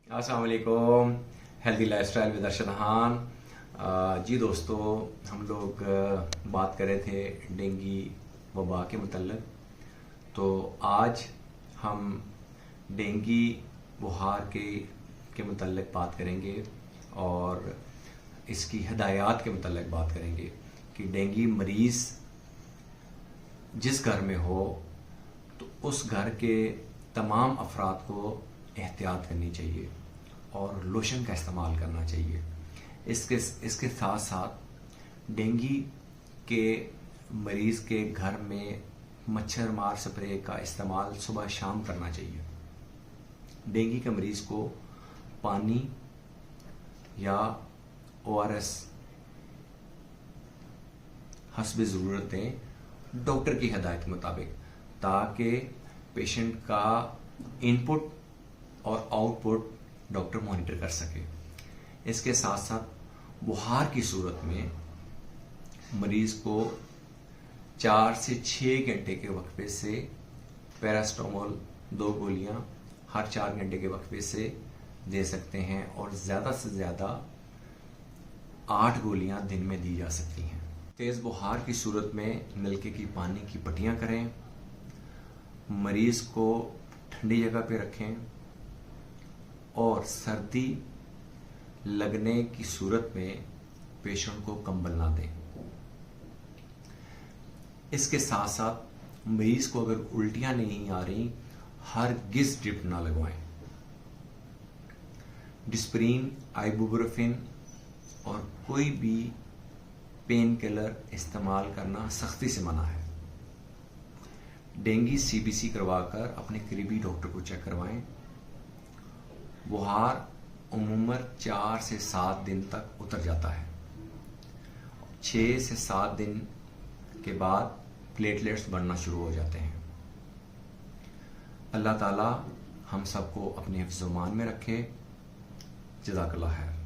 अस्सलाम वालेकुम। Healthy lifestyle with Arshad Khan. जी दोस्तों, हम लोग बात कर रहे थे डेंगू वबा के मुतल्लिक। तो आज हम डेंगू बुखार के मुतल्लिक बात करेंगे और इसकी हिदायत के मुतल्लिक बात करेंगे कि डेंगू मरीज़ जिस घर में हो तो उस घर के तमाम अफराद को एहतियात करनी चाहिए और लोशन का इस्तेमाल करना चाहिए। इसके साथ साथ डेंगू के मरीज़ के घर में मच्छर मार स्प्रे का इस्तेमाल सुबह शाम करना चाहिए। डेंगू के मरीज़ को पानी या ORS हस्बे ज़रूरत दें डॉक्टर की हिदायत के मुताबिक, ताकि पेशेंट का इनपुट और आउटपुट डॉक्टर मॉनिटर कर सके। इसके साथ साथ बुखार की सूरत में मरीज़ को 4 से 6 घंटे के वक्फे से पैरास्टामोल 2 गोलियां हर 4 घंटे के वक्फे से दे सकते हैं और ज़्यादा से ज़्यादा 8 गोलियां दिन में दी जा सकती हैं। तेज़ बुखार की सूरत में नलके की पानी की पट्टियां करें, मरीज़ को ठंडी जगह पे रखें और सर्दी लगने की सूरत में पेशेंट को कंबल ना दें। इसके साथ साथ मरीज़ को अगर उल्टियां नहीं आ रही, हरगिज़ ड्रिप ना लगवाएं। डिस्प्रिन, आइबुप्रोफेन और कोई भी पेन किलर इस्तेमाल करना सख्ती से मना है। डेंगू CBC करवाकर अपने करीबी डॉक्टर को चेक करवाएं। बुखार उम्मूमन 4 से 7 दिन तक उतर जाता है। 6 से 7 दिन के बाद प्लेटलेट्स बढ़ना शुरू हो जाते हैं। अल्लाह ताला हम सबको अपने हिफ्ज़-ओ-मान में रखे। जज़ाकल्लाह खैर।